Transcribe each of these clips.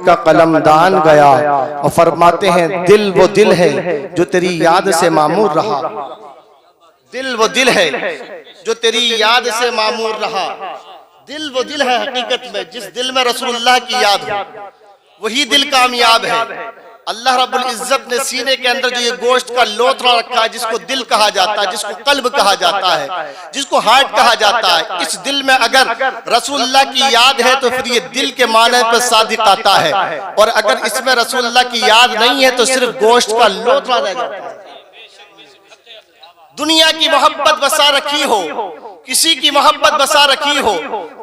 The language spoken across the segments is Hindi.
का कलमदान गया। और फरमाते हैं दिल वो दिल है जो तेरी याद से मामूर रहा। दिल वो दिल है जो तेरी याद से मामूर रहा। दिल वो दिल है हकीकत में जिस दिल में रसूलुल्लाह की याद हो, वही दिल कामयाब है। अल्लाह रब्बुल इज्जत ने सीने के अंदर जो ये गोश्त का लोथड़ा रखा है, जिसको दिल कहा जाता है, जिसको कल्ब कहा जाता है, जिसको हार्ट कहा जाता है, इस दिल में अगर रसूलुल्लाह की याद है तो फिर ये दिल के माने पर सादिक आता है। और अगर इसमें रसूलुल्लाह की याद नहीं है तो सिर्फ गोश्त का लोथड़ा रह जाता है। दुनिया की मोहब्बत बसा रखी हो, किसी की मोहब्बत बसा रखी हो,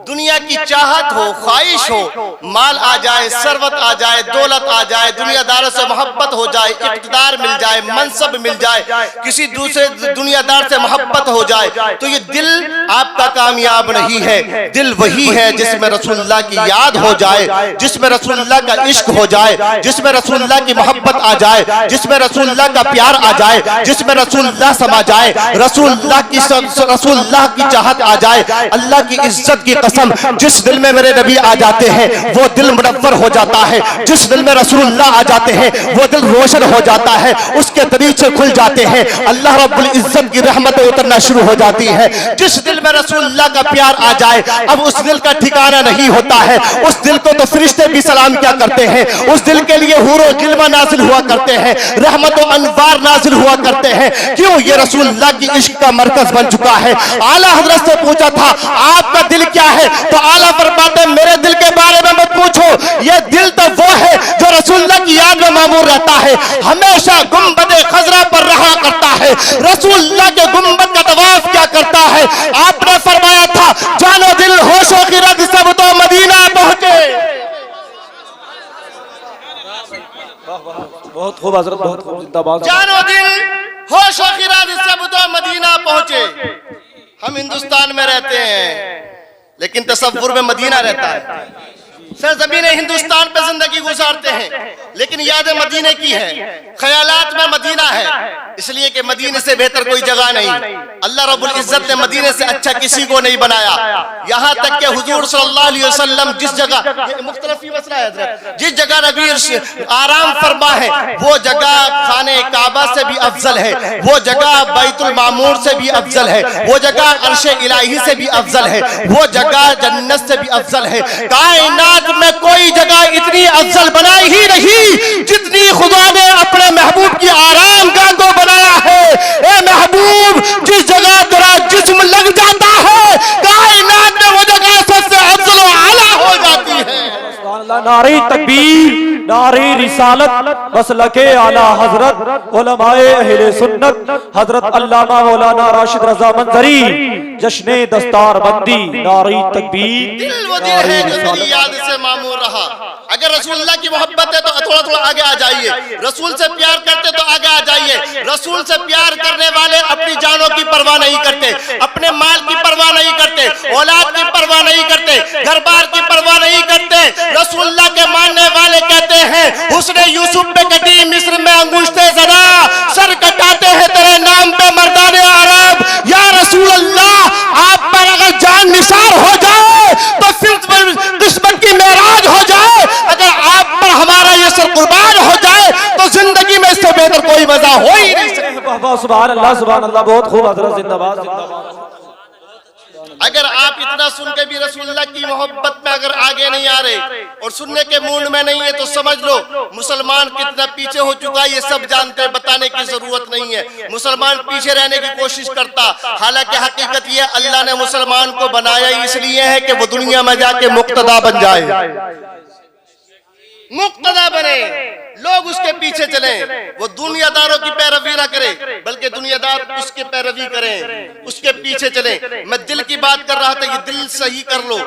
दुनिया की चाहत हो, ख्वाहिश हो, माल आ जाए, सरवत आ जाए, दौलत आ जाए, दुनियादारों से मोहब्बत हो जाए, इक़्तिदार मिल जाए, मनसब मिल जाए, किसी दूसरे दुनियादार से मोहब्बत हो जाए, तो ये दिल आपका कामयाब नहीं है। दिल वही है जिसमें रसूलुल्लाह की याद हो जाए, जिसमें रसूलुल्लाह का इश्क हो जाए, जिसमें रसूलुल्लाह की मोहब्बत आ जाए, जिसमें रसूलुल्लाह का प्यार आ जाए, जिसमें रसूलुल्लाह समा जाए, रसूलुल्लाह की चाहत आ जाए। अल्लाह की इज्जत की कसम, जिस दिल में मेरे नबी आ जाते हैं वो दिल मुनव्वर हो जाता है। जिस दिल में रसूलुल्लाह आ जाते हैं वो दिल रोशन हो जाता है, उसके दरीचे खुल जाते हैं, अल्लाह रब्बुल इज्जत की रहमतें उतरना शुरू हो जाती है। जिस दिल में रसूलुल्लाह का प्यार आ जाए अब उस दिल का ठिकाना नहीं होता है। उस दिल को तो फरिश्ते भी सलाम क्या करते हैं, उस दिल के लिए हूरो गिलमा नाजिल हुआ करते हैं, रहमत और अनवार नाजिल हुआ करते हैं। क्यों? ये रसूलुल्लाह की इश्क का मरकज बन चुका है। आला हजरत से पूछा था आपका दिल क्या है, तो आला फरमाते मेरे दिल के बारे में मत पूछो, ये दिल तो वो है जो रसूलुल्लाह की याद में मामूर रहता है, हमेशा गुंबदे खजरा पर रहा करता है, रसूलुल्लाह के गुंबद का तवाफ क्या करता है। आपने फरमाया था जानो दिल होशो की रद सब तो मदीना पहुंचे। बहुत खूब हजरत, बहुत खूब, जिंदाबाद। जानो दिल होशो की रद सब तो मदीना पहुंचे। हम हिंदुस्तान में रहते हैं लेकिन तसव्वुर में मदीना रहता है। सरजमीन हिंदुस्तान पे जिंदगी गुजारते हैं लेकिन याद मदीने की है, ख्यालात में मदीना है, इसलिए कि मदीने से बेहतर कोई जगह नहीं। अल्लाह रब्बुल इज्जत ने मदीने से अच्छा किसी को नहीं बनाया। यहाँ तक कि हुजूर सल्लल्लाहु अलैहि वसल्लम जिस जगह मुख्तलिफ मसला है हज़रत, जिस जगह नबी आराम फरमा है वो जगह खाने काबा से भी अफजल है, वो जगह बैतुल मामूर से भी अफजल है, वो जगह अर्शे इलाही से भी अफजल है, वो जगह जन्नत से भी अफजल है। कायनात में कोई जगह इतनी अफजल बनाई ही नहीं जितनी खुदा ने अपने महबूब की आरामगाह को बनाया है। ए महबूब, जिस जगह तेरा जिस्म लग जाता है कायनात में वो जगह सबसे अफजल व आला हो जाती है। नारी तकबीर, नारी रिसालत, मसलके आला हजरत, उलमाए अहले सुन्नत हजरत अल्लामा मौलाना राशिद रजा मंजरी, जश्ने दस्तार बंदी, नारी तकबीर। दिल वो दिल है जो तेरी याद से मामूर रहा। अगर रसूलुल्लाह की मोहब्बत है तो थोड़ा थोड़ा आगे आ जाइए, रसूल से प्यार करते तो आगे आ जाइए। रसूल से प्यार करने वाले अपनी जानों की परवाह नहीं करते, अपने माल की परवाह नहीं करते, औलाद की परवाह नहीं करते, घर बार की परवाह नहीं करते। रसूलुल्लाह के मानने वाले कहते हैं हुस्ने यूसुफ पे कटी मिस्र में अंगूठे ज़रा, सर कटाते हैं तेरे नाम पे मर्दाने अरब। या रसूल अल्लाह, आप पर अगर जान निसार हो जाए तो फिर दुश्मन की मेराज हो जाए, अगर आप पर हमारा ये सर कुर्बान हो जाए तो जिंदगी में इससे बेहतर कोई मजा हो ही नहीं सकता। सुभान अल्लाह, सुभान अल्लाह, बहुत खूब हजरत, जिंदाबाद, जिंदाबाद। अगर आप इतना सुन के भी रसूलुल्लाह की मोहब्बत में अगर आगे नहीं आ रहे और सुनने के मूड में नहीं है तो समझ लो मुसलमान कितना पीछे हो चुका है। ये सब जानते हैं, बताने की जरूरत नहीं है। मुसलमान पीछे रहने की कोशिश करता, हालांकि हकीकत ये अल्लाह ने मुसलमान को बनाया इसलिए है कि वो दुनिया में जाके मुक्तदा बन जाए, मुक्तदा बने, लोग उसके पीछे चले, वो दुनियादारों की पैरवी ना करे बल्कि दुनियादार उसके पैरवी करें, उसके पीछे चले। मैं दिल की बात कर रहा था, ये दिल सही कर लो,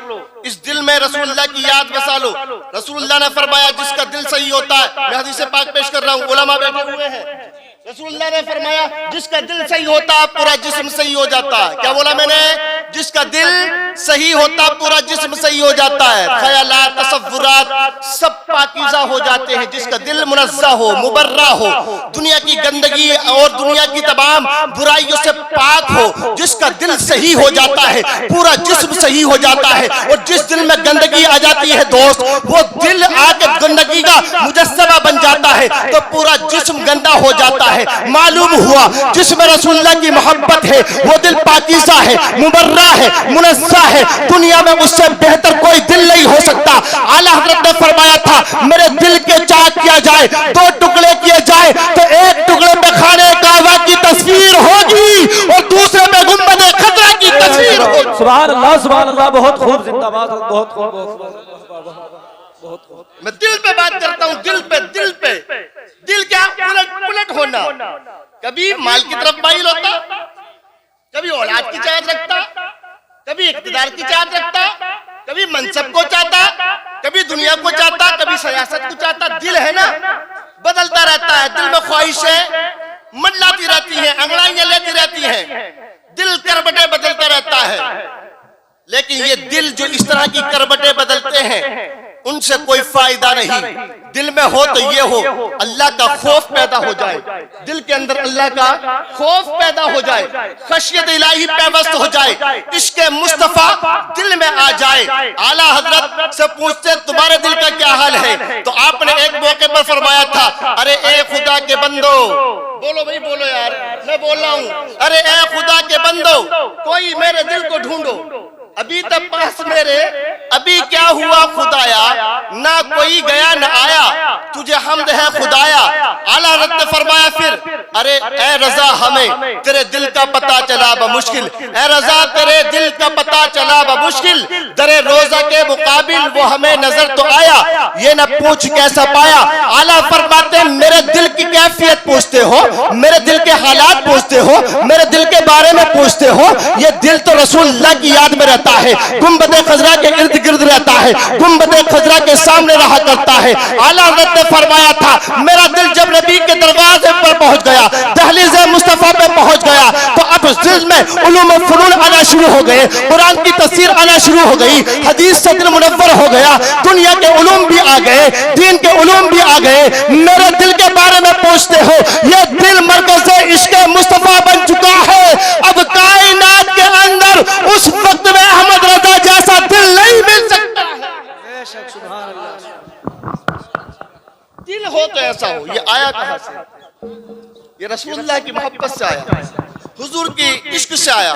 इस दिल में रसूलुल्लाह की याद बसा लो। रसूलुल्लाह ने फरमाया जिसका दिल सही होता है, मैं हदीस पाक पेश कर रहा हूँ, उलमा बैठे हुए हैं, रसूलुल्लाह ने फरमाया जिसका दिल सही होता पूरा जिस्म सही हो जाता है। क्या बोला मैंने? जिसका दिल सही होता पूरा जिस्म सही हो जाता है, ख्यालात तसव्वुरात सब पाकीज़ा हो जाते हैं। जिसका दिल मुनज़्ज़ह हो, मुबर्रा हो, दुनिया की गंदगी और दुनिया की तमाम बुराइयों से पाक हो, जिसका दिल सही हो जाता है पूरा जिस्म सही हो जाता है। और जिस दिल में गंदगी आ जाती है दोस्त, वो दिल आके गंदगी तो पूरा जिस्म गंदा हो जाता है। मालूम हुआ जिसमें रसूलुल्लाह की मोहब्बत है वो दिल पाकीज़ा है, मुबर्रा है, मुनज़्ज़ा है। दुनिया में उससे बेहतर कोई दिल नहीं हो सकता। आला हज़रत ने फरमाया था मेरे दिल के चाक किया जाए, दो टुकड़े किए जाए तो एक टुकड़े पे खाने काबा की तस्वीर होगी और दूसरे पे गुंबद खतरा की तस्वीर होगी। सुभान अल्लाह, बहुत खूब, जिंदाबाद, बहुत खूब, बहुत खूब। मैं दिल पे बात करता हूँ, दिल पे दिल क्या उलट होना। कभी माल की तरफ माइल होता, कभी औलाद की चाहत रखता, कभी इक़्तिदार की चाहत रखता, कभी मनसब को चाहता, कभी दुनिया को चाहता, कभी सियासत को चाहता। दिल है ना, बदलता रहता है। दिल में ख्वाहिशें मंडलाती रहती हैं, अंगड़ाइयां लेती रहती हैं, दिल करबटे बदलता रहता है। लेकिन ये दिल जो इस तरह की करबटे बदलते हैं उनसे कोई फायदा नहीं। दिल में हो तो ये हो अल्लाह का खौफ पैदा हो जाए, दिल के अंदर अल्लाह का खौफ पैदा हो जाए, खशियत इलाही पैवस्त हो जाए, इश्क़ मुस्तफा दिल में आ जाए। आला हजरत से पूछते तुम्हारे दिल का क्या हाल है, तो आपने एक मौके पर फरमाया था अरे ए खुदा के बंदो, बोलो भाई बोलो यार, मैं बोल रहा हूँ, अरे ए खुदा के बंदो कोई मेरे दिल को ढूंढो। अभी तक पास मेरे अभी क्या हुआ खुदाया, ना कोई गया न आया, तुझे हमद है खुदाया। आला हज़रत ने फरमाया फिर अरे ए रजा हमें तेरे दिल का पता चला बमुश्किल, ए रजा तेरे दिल का पता चला बमुश्किल, दरे रोजा के मुकाबिल वो हमें नजर तो आया, ये न पूछ कैसा पाया। आला फरमाते मेरे दिल की कैफियत पूछते हो, मेरे दिल के हालात पूछते हो, मेरे दिल के बारे में पूछते हो, ये दिल तो रसूलुल्लाह की याद में रहता है, गुंबदे खजरा के इर्द गिर्द रहता है, गुंबदे खजरा के सामने रहा करता है। आला हज़रत ने फरमाया था मेरा दिल जब नबी के दरवाजे पर पहुंच गया, दहलीज़े मुस्तफा पे पहुंच गया, तो अब उस दिल में उलूम फुनून आना शुरू हो गए, कुरान की तफसीर आना शुरू हो गई, हदीस से दिल मुनव्वर हो गया, दुनिया के उलूम भी आ गए, दीन के उलूम भी आ गए। मेरे दिल के बारे में पूछते हो, ये दिल मरकज़ इश्क़ मुस्तफा बन चुका है। अब कायनात के अंदर उस वक्त में अहमद रजा जैसा दिल नहीं मिल सकता है। दिल हो तो ऐसा हो। ये आया कहां से? ये रसूलुल्लाह की मोहब्बत से आया, हुजूर की इश्क से आया।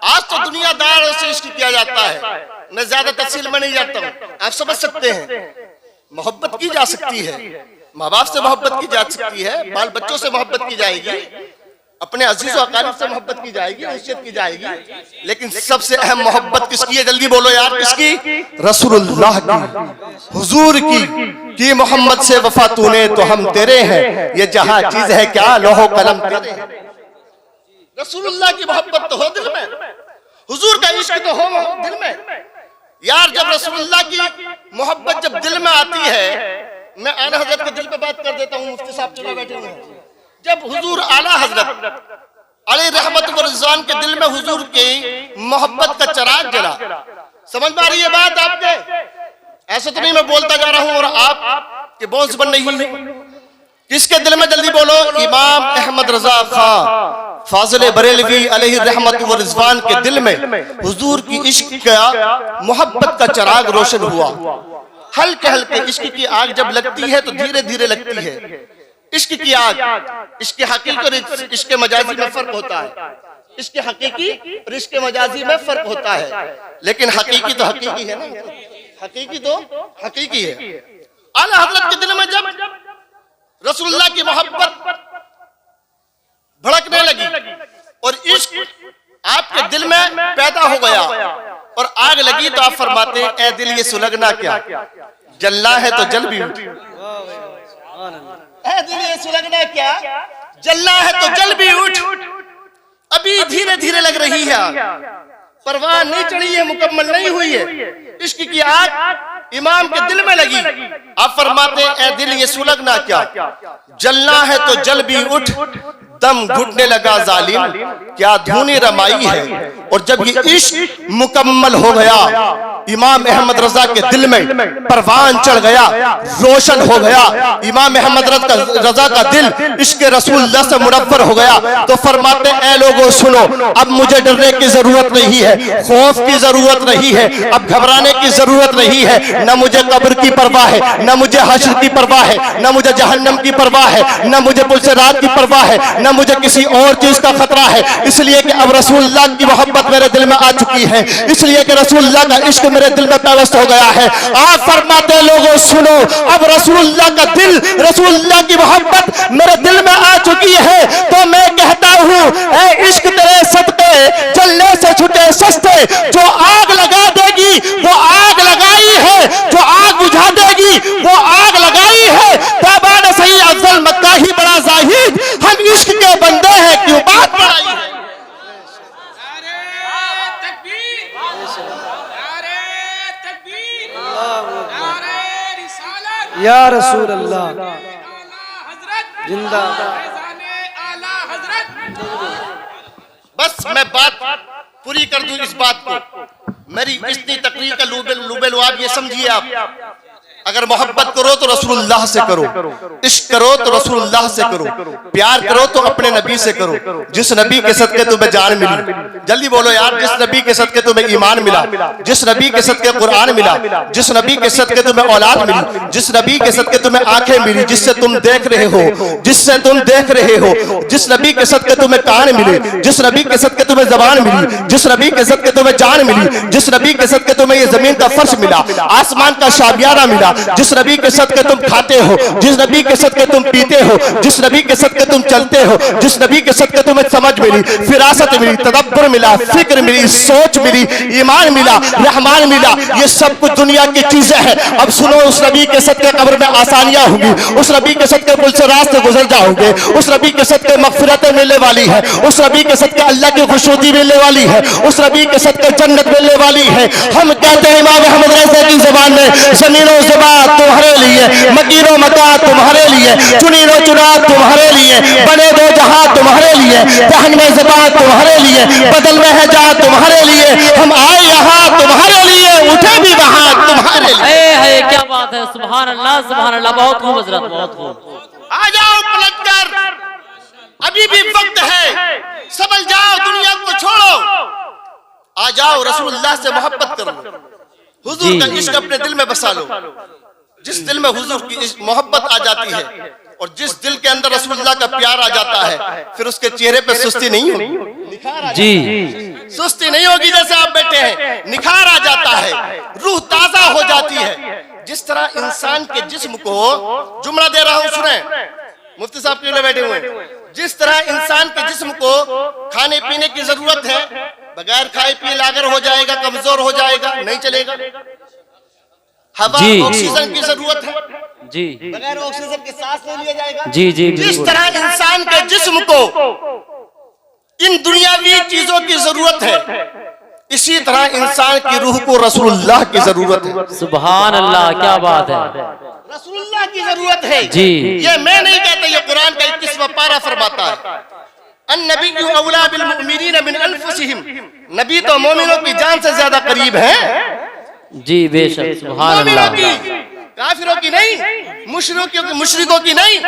आज तो दुनियादार से इश्क किया जाता है, मैं ज्यादा तफसील में नहीं जाता हूँ, आप समझ सकते हैं। मोहब्बत की जा सकती है, माँ बाप से मोहब्बत की जा सकती है, बाल बच्चों से मोहब्बत की जाएगी, अपने अजीज और अकारीब से मोहब्बत की जाएगी, नसीहत की जाएगी, लेकिन सबसे अहम मोहब्बत किसकी है? जल्दी बोलो यार, किसकी? रसूलुल्लाह की, हुजूर की मोहम्मद से वफा तूने तो हम तेरे हैं, ये जहां चीज है क्या लोहो कलम तेरे हैं। रसूलुल्लाह की मोहब्बत तो हो दिल में, हुजूर का इश्क तो हो दिल में यार। जब रसूलुल्लाह की मोहब्बत जब दिल में आती है, मैं आला हजरत के दिल पे बात कर देता हूँ, मुफ्ती साहब चला बैठे हुए हैं। जब हुजूर आला हजरत अलैहि रहमत व रिज़वान के दिल में हुजूर की मोहब्बत का चिराग जला, समझ में आ रही है बात आपके? ऐसा तो नहीं मैं बोलता जा रहा हूं और आप के बोन्स बन रही है। किसके दिल में? जल्दी बोलो। इमाम अहमद रजा खां फाजिल बरेलवी अलैहि रहमत व रिज़वान के दिल में हुजूर की इश्क का मोहब्बत का चिराग रोशन हुआ। हल्के हल्के इश्क की आग जब लगती है तो धीरे धीरे लगती है। इश्क की आग, इश्क हकीकी और इश्क मजाजी में फर्क होता है। इश्क हकीकी और इश्क मजाजी में फर्क होता है, लेकिन हकीकी तो हकीकी है ना, हकीकी तो हकीकी है। आला हज़रत के दिल में जब रसूलुल्लाह की मोहब्बत भड़कने लगी और इश्क आपके दिल में पैदा हो गया और आग लगी, तो आप फरमाते हैं ए दिल ये सुलगना क्या, जलना है तो जल भी उठ। ए दिल ये सुलगना क्या, जलना है तो जल भी उठ। अभी धीरे धीरे लग रही है आग, परवान नहीं चढ़ी है, मुकम्मल नहीं हुई है। इश्क की आग इमाम के दिल में लगी। आप फरमाते हैं ए दिल ये सुलगना क्या, जलना है तो जल भी उठ, दम घुटने लगा जालिम, क्या धूनी रमाई है। और जब ये इश्क मुकम्मल हो गया, इमाम अहमद रजा के दिल में परवान चढ़ गया, रोशन हो गया। इमाम अहमद रजा का दिल इश्क रसूलुल्लाह से मुनव्वर हो गया। तो फरमाते ऐ लोगों सुनो, अब मुझे डरने की जरूरत नहीं है, खौफ की जरूरत नहीं है, अब घबराने की जरूरत नहीं है। न मुझे कब्र की परवाह है, न मुझे हश्र की परवाह है, न मुझे जहन्नम की परवाह है, न मुझे पुलसे रात की परवाह है, न मुझे किसी और चीज का खतरा है। इसलिए कि अब रसूलुल्लाह की मोहब्बत मेरे दिल में आ चुकी है, इसलिए कि रसूलुल्लाह का इश्क मेरे दिल में पैवस्त हो गया है। आप फरमाते लोगों सुनो, अब रसूलुल्लाह का दिल, रसूलुल्लाह की मोहब्बत मेरे दिल में आ चुकी है। तो मैं कहता हूँ ऐ इश्क तेरे सदके जलने से छुटे सस्ते, जो आग लगा देगी वो आग लगाई है, जो आग बुझा देगी वो आग लगाई है। तौबा न सही अफजल मक्का ही बड़ा जाहिद, हम इश्क के बंदे हैं क्यों बात बढ़ाई है। या रसूल अल्लाह जिंदाबाद। बस मैं बात पूरी कर दूं इस बात को। मेरी इतनी तकरीर का लुबेलुआब ये समझिए आप, अगर मोहब्बत करो तो रसूलुल्लाह से करो, इश्क करो तो रसूलुल्लाह से करो, प्यार करो तो अपने नबी से करो। जिस नबी के सदके तुम्हें जान मिली, जल्दी बोलो यार, जिस नबी के सदके तुम्हें ईमान मिला, जिस नबी के सदके कुरान मिला, जिस नबी के सदके तुम्हें औलाद मिली, जिस नबी के सदके तुम्हें आंखें मिली जिससे तुम देख रहे हो, जिससे तुम देख रहे हो, जिस नबी के सदके तुम्हें कान मिले, जिस नबी के सदके तुम्हें जबान मिली, जिस नबी के सदके तुम्हें जान मिली, जिस नबी के सदके तुम्हें ये जमीन का फर्श मिला, आसमान का शाबियारा मिला, जिस नबी के सदके तुम खाते हो, जिस नबी के सदके तुम पीते हो, जिस नबी के सदके तुम चलते हो, जिस नबी के सदके तुम्हें समझ मिली, फिरासत मिली, तदब्बर मिला, फिक्र मिली, सोच मिली, ईमान मिला, रहमान मिला, ये सब कुछ दुनिया की चीजें हैं। अब सुनो, उस नबी के सदके कब्र में आसानियां होंगी, उस नबी के सदके पुल से रास्ते गुजर जाओगे, उस नबी के सदके मगफिरतें मिलने वाली है, उस नबी के सदके अल्लाह की खुशनुदी मिलने वाली है, उस नबी के सदके जन्नत मिलने वाली है। हम कहते हैं इमाम अहमद रज़ा की ज़बान में, ज़मीनो ज़बात तुम्हारे लिए, मकीनो मका तुम्हारे लिए, चुनीनो चुना तुम्हारे लिए, बने दो जहां तुम्हारे लिए, जहन में ज़बात तुम्हारे लिए, बदल में है जहां तुम्हारे लिए, हम आए यहाँ तुम्हारे लिए, उठे भी वहां तुम्हारे लिए। है क्या बात है, सुभान अल्लाह सुभान अल्लाह, बहुत खूब हजरत, बहुत खूब। आ जाओ पलट कर, अभी भी वक्त है, समझ जाओ, दुनिया को छोड़ो, आ जाओ रसूलुल्लाह से मोहब्बत करो, हुजूर का इश्क अपने दिल में बसा लो। जिस दिल में हुजूर की मोहब्बत आ जाती है और जिस दिल के अंदर रसूलुल्लाह का प्यार आ जाता है, फिर उसके चेहरे पे सुस्ती नहीं होगी जी, सुस्ती नहीं होगी। जैसे आप बैठे हैं, निखार आ जाता है, रूह ताजा हो जाती है। जिस तरह इंसान के जिस्म को, जुमला दे रहा हूं सुने, मुफ्ती साहब के लिए बैठे हुए, जिस तरह इंसान के जिस्म को खाने पीने की जरूरत है, बगैर खाए पिए लागर हो जाएगा, कमजोर हो जाएगा, नहीं चलेगा। हवा ऑक्सीजन की जरूरत है जी, बगैर ऑक्सीजन के सांस नहीं लिया जाएगा। जी जी, जिस तरह इंसान के जिस्म को इन दुनियावी चीजों की जरूरत है, इसी तरह इंसान की रूह को रसूलुल्लाह की जरूरत है। सुभान अल्लाह, क्या बात है, रसूलुल्लाह की जरूरत है जी। ये मैं नहीं कहता, ये कुरान का 21वां पारा फरमाता है, अन्नबिय्यु औला बिल मुमिनीन मिन अनफुसिहिम, नबी तो मोमिनों की जान से ज्यादा करीब है जी, बेशक, सुभान अल्लाह। काफिरों की नहीं, मुशरिकों की नहीं,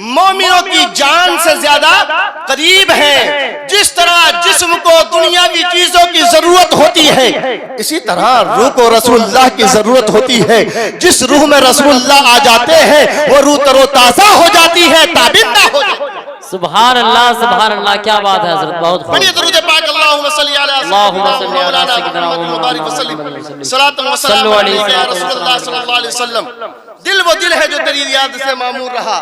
मोमिनों की जान से ज्यादा करीब है। जिस तरह जिस्म को दुनियावी चीजों की जरूरत होती है, इसी तरह रूह को रसूलुल्लाह की जरूरत होती है। जिस रूह में रसूलुल्लाह आ जाते हैं, वो रूह तरोताजा हो जाती है, ताबिंदा हो जाती है। सुभान अल्लाह, क्या बात है हजरत, बहुत खूब। बड़ी दरूद पाक, अल्लाहुम्मा सल्ली अला सय्यिदिना मुहम्मद वसल्लम, सलातन व सलाम अलैका या रसूलुल्लाह सल्लल्लाहु अलैहि वसल्लम। दिल वो दिल है जो तेरी याद से मामूर रहा,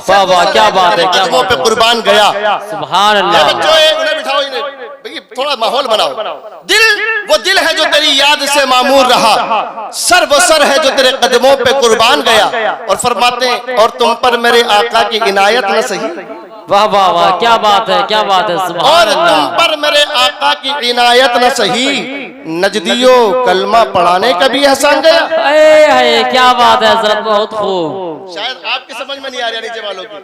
वाह वाह, क्या बात है, क्या कदमों पे कुर्बान गया। सुभान अल्लाह। बच्चों उन्हें बिठाओ, इन्हें थोड़ा माहौल बनाओ। दिल वो दिल है जो तेरी याद से मामूर रहा, सर वो सर है जो तेरे कदमों पे कुर्बान गया। और फरमाते हैं, और तुम पर मेरे आका की इनायत न सही, वाह वाह वाह, क्या बात है, क्या बात है, और सुभान तुम अल्लाह। पर मेरे आका की इनायत न सही, नजदियो कलमा पढ़ाने का भी एहसान गया। है क्या बात है हजरत, बहुत खूब। शायद आपकी समझ में नहीं आ रहा नीचे वालों की,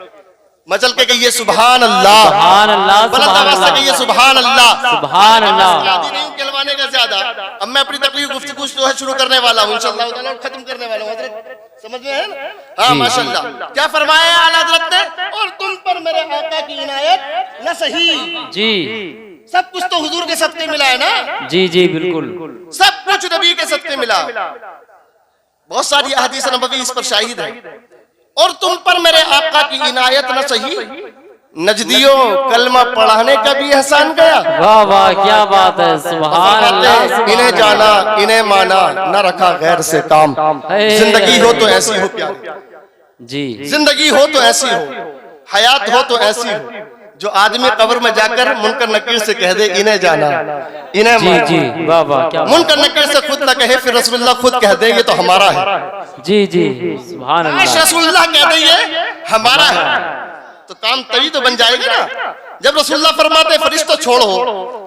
मचल के कहिए सुभान अल्लाह, सुभान अल्लाह, बुलंद सुभान आवाज से अल्लाह, कहिए सुभान अल्लाह। सुभान अल्लाह। आदि नहीं हूं कहलवाने का ज्यादा। अब मैं अपनी तकलीफ गुफ्तगू जो है शुरू करने वाला हूं इंशाअल्लाह ताला, खत्म करने वाला हूं। हजरत समझ में है ना? हाँ माशाअल्लाह। क्या फरमाया आला हजरत ने? और तुम पर मेरे आका की इनायत न सही। जी सब कुछ तो हुजूर के सदके मिला है ना। जी जी बिल्कुल। सब कुछ नबी के सदके मिला। बहुत सारी अहदीस नबवी इस पर शाहिद है। और तुम पर मेरे आका की इनायत न सही, नजदियों कलमा पढ़ाने का भी एहसान गया। वाह वाह क्या बात है, सुभान अल्लाह, सुभान इन्हें जाना इन्हें माना, न रखा गैर से काम। जिंदगी हो तो ऐसी हो प्यारी, जी जिंदगी हो तो ऐसी हो, हयात हो तो ऐसी हो, जो आदमी कब्र में जाकर मुनकर नकीर से कह दे इन्हें जाना इन्हें जी माना। जी वाह वाह क्या बात। मुनकर नकीर से खुद न कहे, फिर रसूलुल्लाह खुद कह दे ये तो हमारा है। जी जी सुभान काश अल्लाह। रसूलुल्लाह कह दे ये हमारा है, तो काम तभी तो बन जाएगा ना। जब रसूलुल्लाह फरमाते फरिश्तों छोड़ो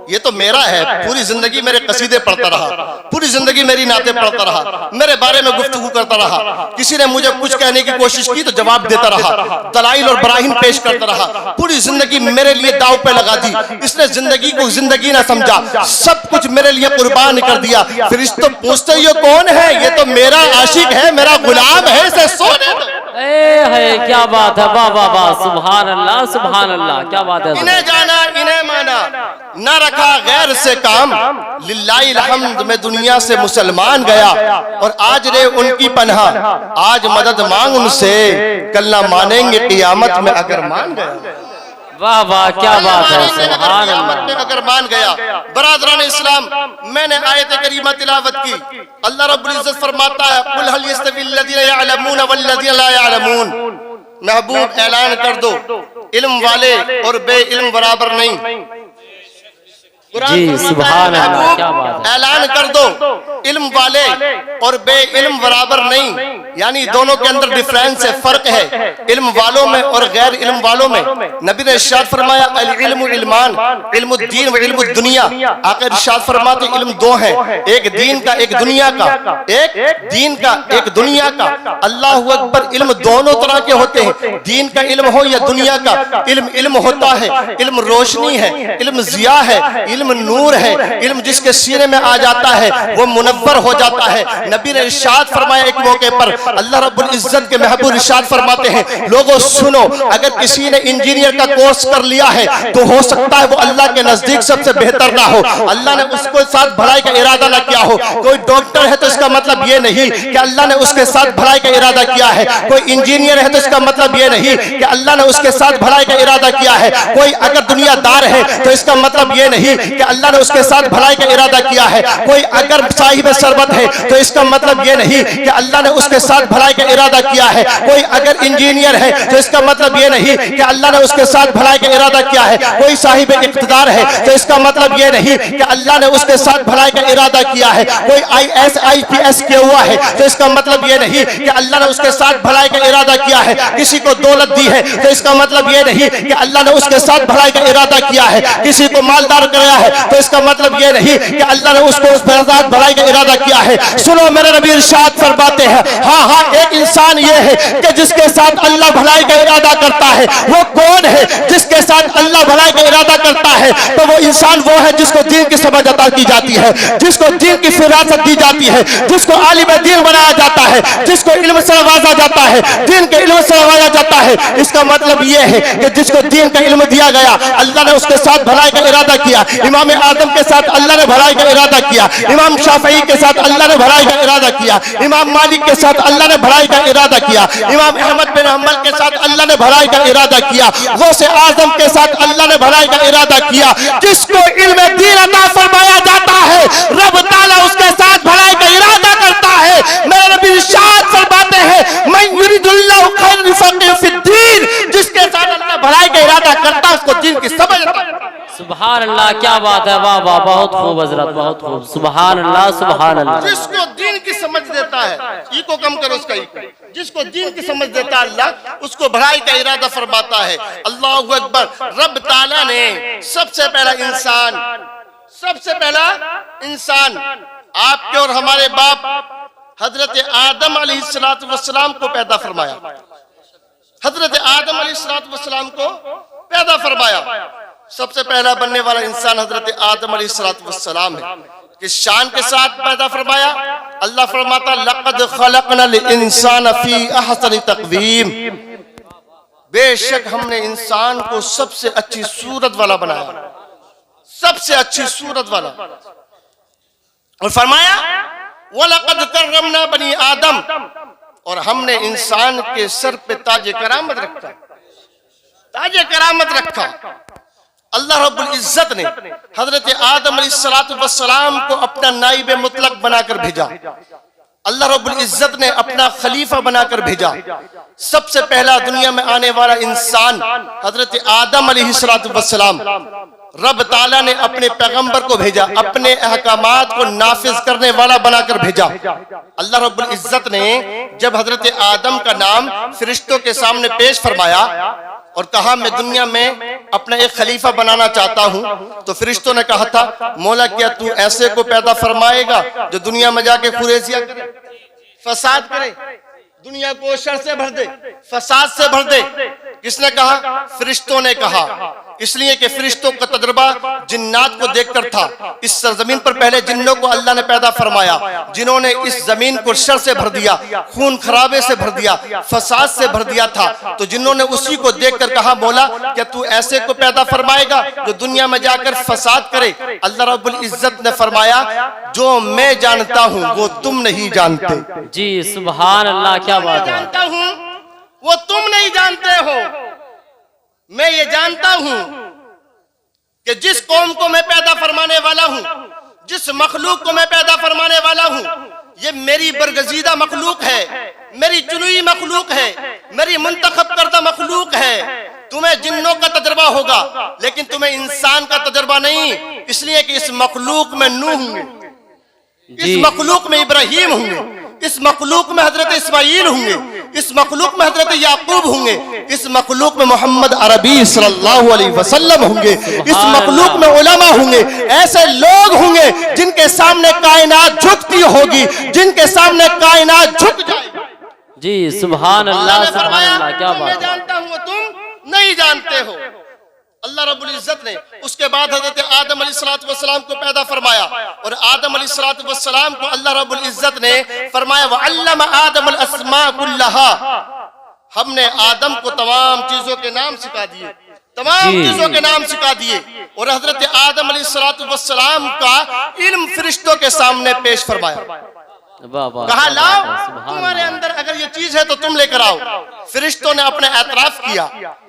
ये तो मेरा है, पूरी जिंदगी मेरे कसीदे पढ़ता रहा, पूरी जिंदगी मेरी नाते पढ़ता रहा, मेरे बारे में गुफ्तगू करता रहा, किसी ने मुझे कुछ कहने की कोशिश की तो जवाब देता रहा, दलाइल और बराहीन पेश करता रहा, पूरी जिंदगी मेरे लिए दाव पे लगा दी। इसने जिंदगी को जिंदगी ना समझा, सब कुछ मेरे लिए कुर्बान कर दिया। फरिश्तों पूछते ये कौन है? ये तो मेरा आशिक है, मेरा गुलाम है, इसे सोने दो। ए है क्या बात है, वाह वाह वाह, सुभान अल्लाह, सुभान अल्लाह, क्या बात है। इन्हें जाना इन्हें माना, न रखा गैर से काम, लिल्लाहिल हम्द में दुनिया से मुसलमान गया, और आज रे उनकी पनाह, आज मदद मांग उनसे, कल ना मानेंगे कियामत में अगर मान गया। वाह वाह क्या बात है, सुभान कियामत अल्लाह। में अगर मान गया। बरादरान इस्लाम, मैंने आयत करीमा तिलावत की। अल्लाह रब्बुल इज्जत फरमाता है कुल हल यस्तविल लज़ीना यअलमून वल्लज़ीना ला यअलमून। महबूब ऐलान कर दो इल्म वाले और बेइल्म बराबर नहीं। जी सुभान अल्लाह, क्या बात है। ऐलान कर दो इल्म वाले और बेइल्म बराबर नहीं, यानी दोनों के अंदर डिफरेंस है, फर्क है इल्म वालों में और गैर इल्म वालों में। नबी ने इरशाद फरमाया अल इल्मु इल्मान, इल्मुद्दीन व इल्मुद्दुनिया। आकर इरशाद फरमाते इल्म दो हैं, एक दीन का एक दुनिया का, एक दीन का एक दुनिया का। अल्लाहु अकबर, इल्म दोनों तरह के होते हैं, दीन का इल्म हो या दुनिया का इल्म। इल्म होता है, इल्म रोशनी है, इल्म जिया है, इल्म नूर है, इल्म जिसके सीने में आ जाता है वो मुनव्वर हो जाता है। नबी ने इरशाद फरमाया एक मौके पर, अल्लाह रब्बुल इज्जत के महबूब इरशाद फरमाते हैं लोगों सुनो, अगर किसी ने इंजीनियर का कोर्स कर लिया है तो हो सकता है वो अल्लाह के नजदीक सबसे बेहतर ना हो, अल्लाह ने उसको साथ भलाई का इरादा ना किया हो। कोई डॉक्टर है तो इसका मतलब ये नहीं कि अल्लाह ने उसके साथ भलाई का इरादा किया है, कोई इंजीनियर है तो इसका मतलब ये नहीं कि अल्लाह ने उसके साथ भलाई का इरादा किया है, कोई अगर दुनियादार है तो इसका मतलब ये नहीं कि अल्लाह ने उसके साथ भलाई का इरादा किया है, कोई अगर साहिब सरबत है तो इसका मतलब ये नहीं कि अल्लाह ने उसके साथ भलाई का इरादा किया है, कोई अगर इंजीनियर है तो इसका मतलब ये नहीं कि अल्लाह ने उसके साथ भलाई का इरादा किया है, कोई साहिब इक़्तिदार है तो इसका मतलब ये नहीं कि अल्लाह ने उसके साथ भलाई का इरादा किया है, कोई IAS IPS किया हुआ है तो इसका मतलब ये नहीं कि अल्लाह ने उसके साथ भलाई का इरादा किया है, किसी को दौलत दी है तो इसका मतलब ये नहीं कि अल्लाह ने उसके साथ भलाई का इरादा किया है, किसी को मालदार कराया है तो इसका मतलब ये नहीं कि अल्लाह ने उसको उस साथ भलाई का इरादा किया है। सुनो मेरे नबी इरशाद फरमाते हैं, हाँ हाँ एक इंसान ये है कि जिसके साथ अल्लाह भलाई का इरादा करता है। वो कौन है जिसके साथ अल्लाह भलाई का इरादा करता है? तो वो इंसान वो है जिसको दीन की समझ अता की जाती है, जिसको दीन की फिरासत दी जाती है, जिसको आलिम दीन बनाया जाता है, जिसको इल्म से नवाजा जाता है, दीन के इल्म से नवाजा जाता है। इसका मतलब ये है कि जिसको दीन का इल्म दिया गया अल्लाह ने उसके साथ भलाई का इरादा किया। इमाम आदम के साथ अल्लाह ने भलाई का इरादा किया, इमाम शाफई के साथ अल्लाह ने भलाई का इरादा किया, इमाम मालिक के साथ अल्लाह ने भलाई का इरादा किया, इमाम अहमद बिन हंबल के साथ अल्लाह ने भलाई का इरादा किया, गौसे आजम के साथ अल्लाह ने भलाई का इरादा किया। जिसको इल्म दीन अता फरमाया जाता है रब ताला उसके साथ भलाई का इरादा करता है। मेरे नबी इरशाद फरमाते हैं मन युरिदुल्लाहु खैरन युफ़क़िहु फ़िद्दीन, जिसके साथ अल्लाह भलाई का इरादा करता है उसको दीन की समझ आता है। सुभान अल्लाह, क्या बात है, वाह वाह, बहुत खूब हजरत, बहुत खूब, सुभान अल्लाह, सुभान अल्लाह। जिसको दीन की समझ देता है, ई को कम करो उसका, जिसको दीन की समझ देता है अल्लाह उसको भलाई का इरादा फरमाता है। अल्लाहु अकबर। रब ताला ने सबसे पहला इंसान आपके और हमारे बाप हजरत आदम अलैहिस्सलातु वस्सलाम को पैदा फरमाया। हजरत आदम अलैहिस्सलाम को पैदा फरमाया। सबसे पहला बनने वाला इंसान हजरत आदम अलैहिस्सलाम है। किस शान के साथ पैदा फरमाया? अल्लाह फरमाता लक़द खलक़नल इंसान फी अहसनि तक़वीम, बेशक हमने इंसान को सबसे अच्छी सूरत वाला बनाया, सबसे अच्छी सूरत वाला। और फरमाया वलक़द कर्रमना बनी आदम, और हमने इंसान के सर पे ताज करामत रखा, ताज करामत रखा। अल्लाह रब्बुल इज्जत ने हजरत आदम अलैहिस्सलाम को अपना नाइब मुतलक बनाकर भेजा। अल्लाह रब्बुल इज्जत ने अपना खलीफा बनाकर भेजा। सबसे पहला दुनिया में आने वाला इंसान हजरत आदम अलैहिस्सलाम, रब ताला ने अपने पैगंबर को भेजा, अपने अहकामात को नाफिज करने वाला बनाकर भेजा। अल्लाह रब्बुल इज्जत ने जब हजरत आदम का नाम फरिश्तों के सामने पेश फरमाया और कहा मैं दुनिया में अपना एक खलीफा बनाना चाहता हूं, तो फरिश्तों ने कहा था मौला क्या तू ऐसे को पैदा फरमाएगा जो दुनिया में जाके खुरेजिया करे, फसाद करे, दुनिया को शर से भर दे, फसाद से भर दे? किसने कहा? फरिश्तों ने कहा। इसलिए कि फरिश्तों का तजर्बा जिन्नात को देखकर था। इस सरजमीन पर पहले जिन्नों को अल्लाह ने पैदा फरमाया, जिन्होंने इस जमीन को शर से भर दिया, खून खराबे से भर दिया, फसाद से भर दिया था। तो जिन्हों ने उसी को देखकर कहा मौला क्या तू ऐसे को पैदा फरमाएगा जो दुनिया में जाकर फसाद करे? अल्लाह रब्बुल इज्जत ने फरमाया जो मैं जानता हूँ वो तुम नहीं जानते। जी सुभान अल्लाह, क्या बात है। जानता हूँ वो तुम नहीं जानते हो। मैं ये जानता हूं कि जिस कौम को मैं पैदा फरमाने वाला हूं, जिस मखलूक को मैं पैदा फरमाने वाला हूं, ये मेरी बरगजीदा मखलूक है, मेरी चुनी मखलूक है, मेरी मुंतखब करदा मखलूक है। तुम्हें जिन्नों का तजर्बा होगा लेकिन तुम्हें इंसान का तजर्बा नहीं, इसलिए कि इस मखलूक में नूह होंगे, इस मखलूक में इब्राहिम होंगे, इस मखलूक में हजरत इस्माइल होंगे, इस मखलूक में हजरत याकूब होंगे, इस मखलूक में मोहम्मद अरबी सल्लल्लाहु अलैहि वसल्लम होंगे, इस मखलूक में उलमा होंगे। ऐसे लोग होंगे जिनके सामने कायनात झुकती होगी, जिनके सामने कायनात झुक जाएगी। जी सुभान अल्लाह, सुभान अल्लाह, क्या बात है। मैं जानता हूँ तुम नहीं जानते हो। अल्लाह रब्बुल इज्जत ने उसके बाद हजरत आदम अलैहिस्सलाम को पैदा फरमाया और आदम अलैहिस्सलाम को अल्लाह रब्बुल इज्जत ने फरमाया वअल्लम आदम अल अस्मा कुल्लहा, हमने आदम को तमाम चीजों के नाम सिखा दिए, तमाम चीजों के नाम सिखा दिए। और हजरत आदम अलैहिस्सलाम का इल्म फरिश्तों के सामने पेश फरमाया। कहा लाओ तुम्हारे अंदर अगर ये चीज है तो तुम लेकर आओ। फरिश्तों ने अपने एतराफ किया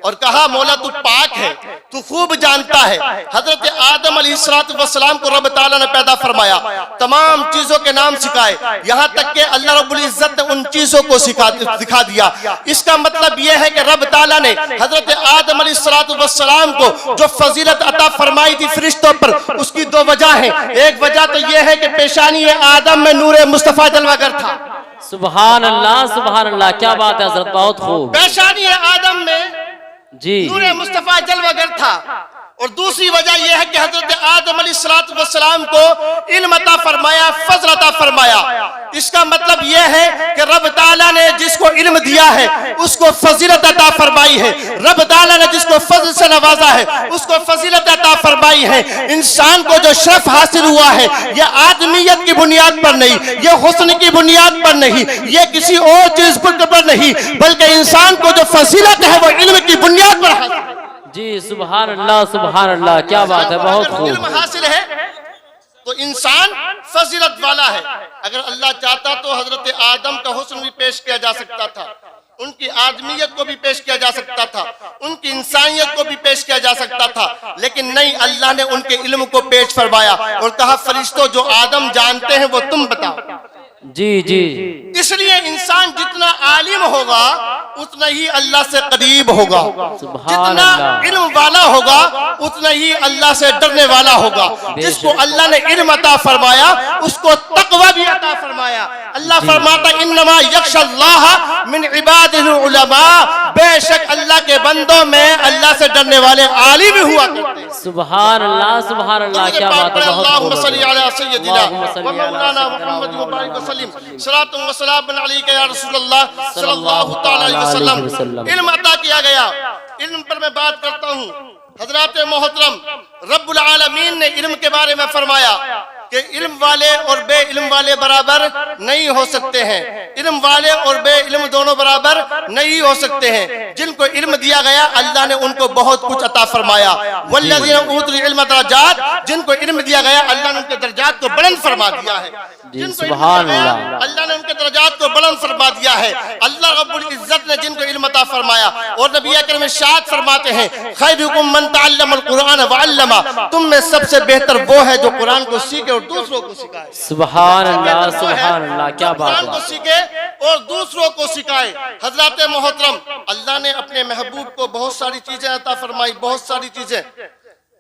और कहा मौला तू पाक है, तू खूब जानता है। हजरत आदम अलैहिस्सलाम को रब ताला ने पैदा फरमाया, तमाम चीजों के नाम सिखाए, यहाँ तक कि अल्लाह रब्बुल इज्जत ने उन चीजों को सिखा दिया। इसका मतलब यह है कि रब ताला ने हजरत आदम अलैहिस्सलाम को जो फजीलत अता फरमाई थी फरिश्तों पर, उसकी दो वजह है। एक वजह तो यह है कि पेशानी आदम में नूरे मुस्तफा जलवागर था। सुभान अल्लाह, सुभान अल्लाह, क्या बात है हजरत, बहुत खूब। पेशानी आदम में जी नूरे मुस्तफा जलवागर था। और दूसरी वजह यह है कि हजरत आदम अलैहिस्सलाम को इल्म अता फरमाया, फज़ल अता फरमाया। इसका मतलब यह है कि रब ताला ने जिसको इल्म दिया है उसको फजीलत अता फरमाई है, रब ताला ने जिसको फजल से नवाजा है उसको फजीलत अता फरमाई है। इंसान को जो शर्फ हासिल हुआ है यह आदमियत की बुनियाद पर नहीं, यह हुस्न की बुनियाद पर नहीं, यह किसी और चीज पर नहीं, बल्कि इंसान को जो फजीलत है वो इल्म की बुनियाद पर हासिल है। जी सुभान अल्लाह, सुभान अल्लाह, क्या बात है, बहुत खूब। इल्म हासिल है तो इंसान फजीलत वाला है। अगर अल्लाह चाहता तो हजरत आदम का हुस्न भी पेश किया जा सकता था, उनकी आदमियत को भी पेश किया जा सकता था, उनकी इंसानियत को भी पेश किया जा सकता था, लेकिन नहीं, अल्लाह ने उनके इल्म को पेश फरमाया और कहा फरिश्तों जो आदम जानते हैं वो तुम बताओ। जी जी, इसलिए इंसान जितना आलिम होगा उतना ही अल्लाह से करीब होगा, जितना इल्म वाला होगा उतना ही अल्लाह से डरने वाला होगा। जिसको अल्लाह ने इल्म अता फरमाया उसको तकवा भी अता फरमाया। अल्लाह फरमाता इन्नमा यख्शल्लाह मिन इबादिहिल उलमा, बेशक अल्लाह के बंदों में अल्लाह से डरने वाले आलिम हुआ करते हैं। सुभान अल्लाह, सुभान अल्लाह, क्या बात है, बहुत खूब। सल्ली अला सय्यदिना व मौलाना मुहम्मद व बारिक वसल्लम सलातु व सलाम अलैका या रसूलल्लाह सल्लल्लाहु तआला अलैहि वसल्लम। इल्म अता इल्म पर मैं बात करता हूँ। हजरात मोहतरम, रब्बुल आलमीन ने इल्म के बारे में फरमाया कि इल्म वाले और बे इल्म वाले बराबर नहीं हो सकते हैं। इल्म वाले और बे इल्म दोनों बराबर नहीं हो सकते हैं। जिनको इल्म दिया गया अल्लाह ने उनको बहुत कुछ अता फरमाया। वल्लज़ीना ऊतुल इल्म दरजात, जिनको इल्म दिया गया अल्लाह ने उनके दर्जात को बुलंद फरमा दिया है। जिनको इल्म दिया गया अल्लाह ने उनके दर्जात को बुलंद फरमा दिया है। अल्लाह रब्बुल इज्जत ने जिनको इल्म अता फरमाया, और नबी अकरम इरशाद फरमाते हैं, खैरुकुम मन तअल्लमल कुरान व अल्लमा, तुम में सबसे बेहतर वो है जो कुरान को सीखे और दूसरों को सिखाए। सुभान अल्लाह, सुभान अल्लाह, क्या बात कुरान को है। सीखे और दूसरों को सिखाए। हजरत मोहतरम, अल्लाह ने अपने महबूब को बहुत सारी चीजें अता फरमाई, बहुत सारी चीजें,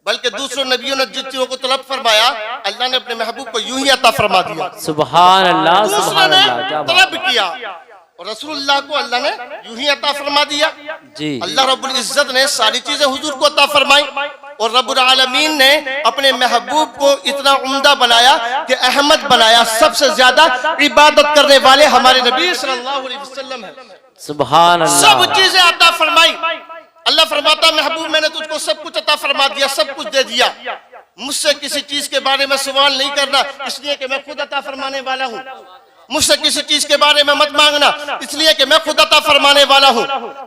बल्कि दूसरों नबियों ने जिन चीजों को तलब फरमाया अल्लाह ने अपने महबूब को यूं ही अता फरमा दिया। सुभान अल्लाह, दूसरों सुभान ने अल्लाह, क्या बात तलब किया और रसूलुल्लाह को अल्लाह ने यूं ही अता फरमा दिया। जी। अल्लाह रब्बुल इज्जत ने सारी चीजें हुजूर को अता फरमाई, और रब्बुल आलमीन ने अपने महबूब को इतना उम्दा बनाया कि अहमद बनाया। सबसे ज्यादा इबादत करने वाले हमारे नबी सल्लल्लाहु अलैहि वसल्लम हैं। सुभान अल्लाह, सब चीजें अता फरमाई। अल्लाह फरमाता, महबूब मैंने तुझको सब कुछ अता फरमा दिया, सब कुछ दे दिया। मुझसे किसी चीज के बारे में सवाल नहीं करना, इसलिए कि मैं खुद अता फरमाने वाला हूँ। मुझसे किसी चीज के बारे में मत मांगना, इसलिए कि मैं खुद अता फरमाने वाला हूँ।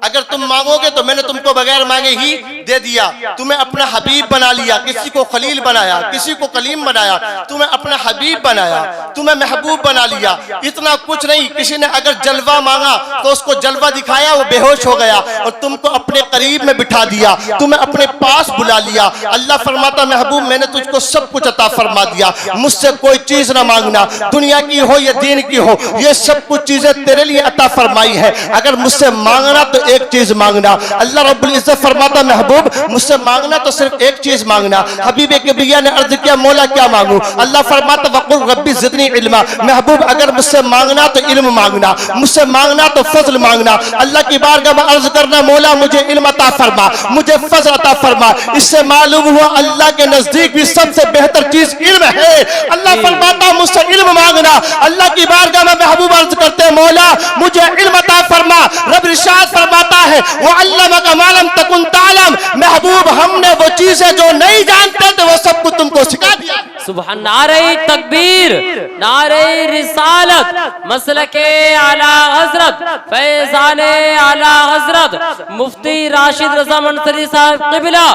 अगर तुम मांगोगे तो मैंने तुमको बगैर मांगे ही दे दिया। तुम्हें अपना हबीब बना लिया, किसी को खलील बनाया, किसी को कलीम बनाया, तुम्हें अपना हबीब बनाया, तुम्हें महबूब बना लिया। इतना कुछ नहीं, किसी ने अगर जलवा मांगा तो उसको जलवा दिखाया, वो बेहोश हो गया, और तुमको अपने करीब में बिठा दिया, तुम्हें अपने पास बुला लिया। अल्लाह फरमाता, महबूब मैंने तुझको सब कुछ अता फरमा दिया, मुझसे कोई चीज ना मांगना, दुनिया की हो या दीन की हो, ये सब कुछ चीजें तेरे लिए अता फरमाई है। अगर मुझसे मांगना तो एक चीज मांगना। अल्लाह रब्बुल इज्जत फरमाता, महबूब मुझसे मांगना तो सिर्फ एक चीज मांगना। हबीब किब्रिया ने अर्ज किया, मौला क्या मांगू? अल्लाह फरमाता, वक़ुल रब्बी ज़िदनी इल्मा, महबूब अगर मुझसे मांगना तो इल्म मांगना, मुझसे मांगना तो फजल मांगना। अल्लाह की बारगाह में अर्ज करना, मौला मुझे इल्म अता फरमा, मुझे फजल अता फरमा। इससे मालूम हुआ अल्लाह के नजदीक भी सबसे बेहतर चीज इल्म है। अल्लाह फरमाता, मुझसे इल्म मांगना। अल्लाह की बारगाह में महबूब अर्ज करते हैं, मौला मुझे इल्म अता फरमा। रब इरशाद फरमाता है, वो अल्लमका मा लम तकुन तालम, महबूब हमने वो चीजें जो नहीं जानते थे वो सब कुछ तुमको सिखा दिया। सुभान, नारे तकबीर, नारे रिसालत, मसलके आला हजरत, फैजाने आला हजरत मुफ्ती राशिद रजा मंसरी साहब क़िबला,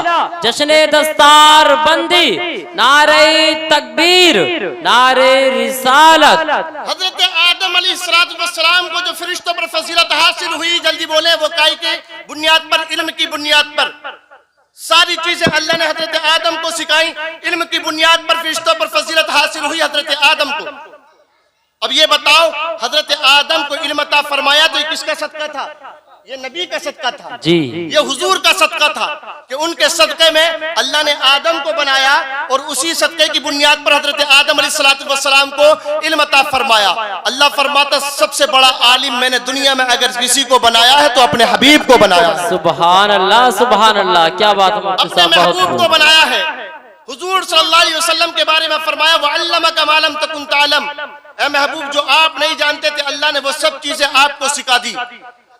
जश्ने दस्तार बंदी, नारे तकबीर, नारे रिसालत। हजरत आदम अलैहिस्सलाम को जो फरिश्तों पर फजीलत हासिल हुई, जल्दी बोले, वो काई के बुनियाद पर, इल्म की बुनियाद पर। सारी चीजें अल्लाह ने हजरत आदम को सिखाई, इल्म की बुनियाद पर फरिश्तों पर फजीलत हासिल हुई हजरत आदम को। अब ये बताओ, हजरत आदम को इल्म अता फरमाया तो ये किसका सदका था? ये नबी का सदका था जी, ये हुजूर का सदका था कि उनके सदके में अल्लाह ने आदम को बनाया, और उसी सदके की बुनियाद पर हजरत आदम अलैहिस्सलाम को इल्म अता फरमाया। अल्लाह फरमाता, सबसे बड़ा आलिम मैंने दुनिया में अगर किसी को बनाया है तो अपने हबीब को बनाया है। सुभान अल्लाह, सुभान अल्लाह, क्या बात है। अपने महबूब को बनाया है। हुजूर सल्लल्लाहु अलैहि वसल्लम के बारे में फरमाया, व अल्लमका मा लम तकुन तालम, ऐ महबूब जो आप नहीं जानते थे अल्लाह ने वो सब चीजें आपको सिखा दी।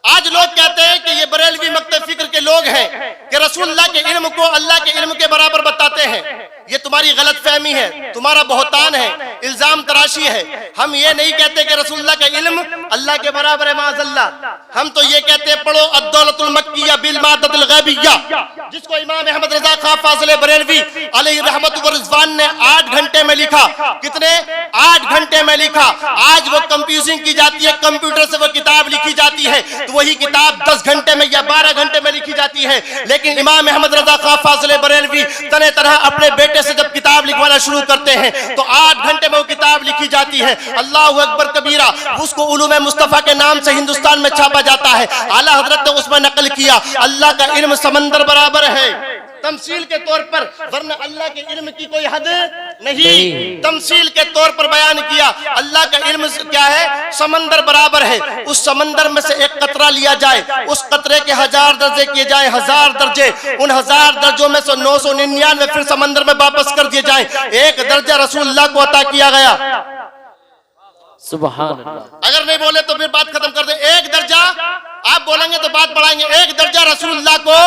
आज लोग कहते हैं कि ये बरेलवी मकतब फिक्र के लोग हैं कि रसूलुल्लाह के इल्म को अल्लाह के इल्म के बराबर बताते हैं। ये तुम्हारी गलत फहमी है, तुम्हारा बहुतान है, इल्जाम तराशी है। हम ये नहीं कहते कि रसूलुल्लाह का इल्म अल्लाह के बराबर है, माज़अल्लाह। हम तो ये कहते हैं, पढ़ो अद्दौलतुल मक्किया बिल मादतुल गैबिया, जिसको इमाम अहमद रजा खां फाज़िल बरेलवी अलैहि रहमत व रिज़वान ने 8 घंटे में लिखा। कितने? 8 घंटे में लिखा। आज वो कंप्यूजिंग की जाती है, कंप्यूटर से वो किताब लिखी जाती है, तो वही किताब 10 घंटे में या 12 घंटे में लिखी जाती है। लेकिन इमाम अहमद रजा खां फाज़िल बरेलवी तने तरह अपने बेटे से जब किताब लिखवाना शुरू करते हैं तो 8 घंटे में वो किताब लिखी जाती है। अल्लाहु अकबर कबीरा, उसको उलूम मुस्तफा के नाम से हिंदुस्तान में छापा जाता है। आला हजरत ने उसमें नकल किया, अल्लाह का इल्म समंदर बराबर है तमसील के तौर पर, वरना अल्लाह के इल्म की कोई हद नहीं। तमसील के तौर पर बयान किया, अल्लाह का इल्म क्या है? समंदर बराबर है। उस समंदर में से एक कतरा लिया जाए, उस कतरे के 1000 दर्जे किए जाए, 1000 दर्जे, उन 1000 दर्जों में से 999 फिर समंदर में वापस कर दिए जाए। एक दर्जा रसूलुल्लाह को अता किया गया। सुभान अल्लाह। अगर नहीं बोले तो फिर बात खत्म कर दे। एक दर्जा आप बोलेंगे तो बात बढ़ाएंगे। एक दर्जा रसूलुल्लाह को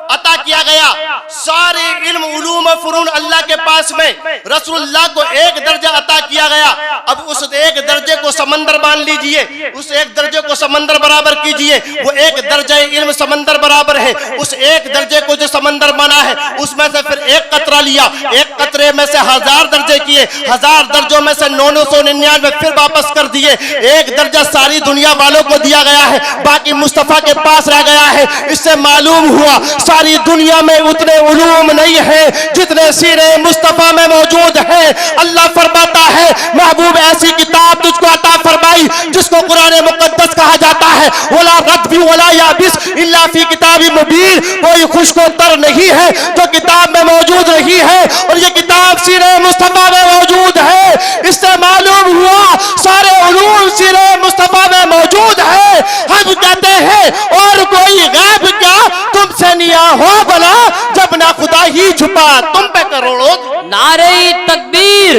अता किया गया, सारे इल्म उलूम और फुनून अल्लाह के पास में, रसूलुल्लाह को एक दर्जा अता किया गया। अब उस एक दर्जे को समंदर मान लीजिए, उस एक दर्जे को समंदर बराबर कीजिए, वो एक दर्जा इल्म समंदर बराबर है। उस एक दर्जे को जो समंदर माना है उसमें से फिर एक कतरा लिया, एक कतरे में से 1000 दर्जे किए, 1000 दर्जों में से 999 फिर वापस कर दिए। एक दर्जा सारी दुनिया वालों को दिया गया है, बाकी मुस्तफा के पास रह गया है। इससे मालूम हुआ सारी दुनिया में उतने उलूम नहीं है जितने सीरे मुस्तफा में मौजूद है। अल्लाह फरमाता है महबूब ऐसी किताब तुझको अता फरमाई जिसको कुरान मुकद्दस कहा जाता है। वला रद्बी वला याबिस इल्ला फी किताबिन मुबीन, कोई खुश्को तर नहीं है जो किताब में मौजूद रही है, और ये किताब सीरे मुस्तफा में मौजूद है। इससे मालूम हुआ सारे उलूम सीरे मुस्तफा में मौजूद है। हम कहते हैं और कोई गैब क्या तुमसे निया हो भला, जब ना खुदा ही छुपा तुम पे करोड़ों। नारे तकबीर,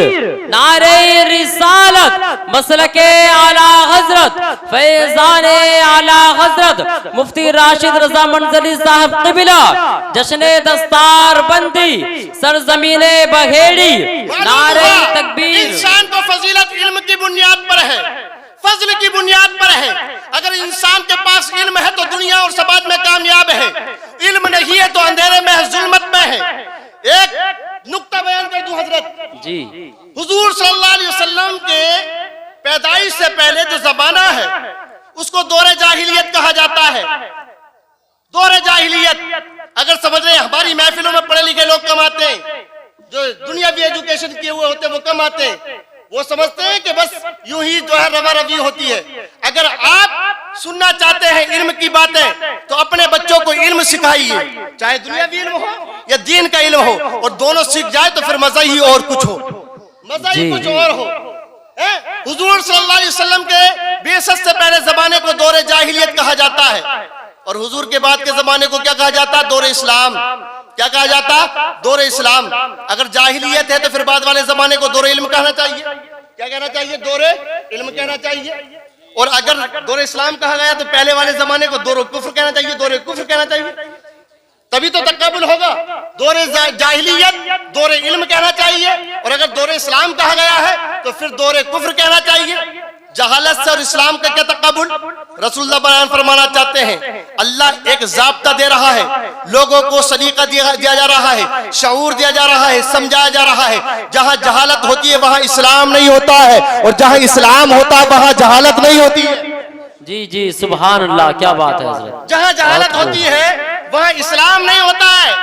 नारे रिसालत, मसलके आला हजरत, फैजाने आला हजरत मुफ्ती राशिद रजा मंजरी साहब क़िबला, जश्ने दस्तार बंदी सरजमीने बघेड़ी। नारे तकबीर। इंसान को फजीलत इल्म की बुनियाद पर है, फजल की बुनियाद पर है। अगर इंसान के पास इल्म है तो दुनिया और समाज में कामयाब है, इल्म नहीं है तो अंधेरे में है, जुल्मत में है। एक नुक्ता बयान कर दूं हजरत जी, हुजूर सल्लल्लाहु अलैहि वसल्लम के पैदाइश से पहले जो जमाना है उसको दौरे जाहिलियत कहा जाता है। दौरे जाहिलियत अगर समझ रहे हैं, हमारी महफिलों में पढ़े लिखे लोग कम आते हैं, जो दुनियावी एजुकेशन किए हुए होते हैं वो कम आते हैं। वो समझते हैं कि बस यूं ही जो है रवा रवी होती है। अगर आप सुनना चाहते हैं इल्म की बातें तो अपने बच्चों को इल्म सिखाइए, चाहे दुनियावी इल्म हो या दीन का इल्म हो, और दोनों सीख जाए तो फिर मजा ही और कुछ हो, मजा ही कुछ और हो। हुजूर सल्लल्लाहु अलैहि वसल्लम के बेसत से पहले जमाने को दौरे जाहिलियत कहा जाता है, और हुजूर के बाद के जमाने को क्या कहा जाता? दौरे इस्लाम। क्या कहा जाता? दौरे इस्लाम। अगर जाहिलियत है तो फिर बाद वाले जमाने को दौरे इल्म कहना चाहिए। क्या कहना चाहिए? दौरे इल्म कहना चाहिए। और अगर दौरे इस्लाम कहा गया तो पहले वाले जमाने को दौरे कुफ्र कहना चाहिए, दौरे कुफ्र कहना चाहिए, तभी तो तकब्बुल होगा। दौरे जाहिलियत दौरे इल्म कहना चाहिए, और अगर दौरे इस्लाम कहा गया है तो फिर दौरे कुफ्र कहना चाहिए। जहालत से और इस्लाम का क्या तकब्बुल? रसूलुल्लाह बयान फरमाना चाहते हैं अल्लाह एक ज़ाब्ता दे रहा है, लोगों को सलीका दिया जा रहा है, शऊर दिया जा रहा है, समझाया जा रहा है। जहां जहालत होती है वहां इस्लाम नहीं होता है, और जहां इस्लाम होता है वहां जहालत नहीं होती है। जी जी, सुभान अल्लाह, क्या बात है हज़रत। जहां जहालत होती है वहां इस्लाम नहीं होता है,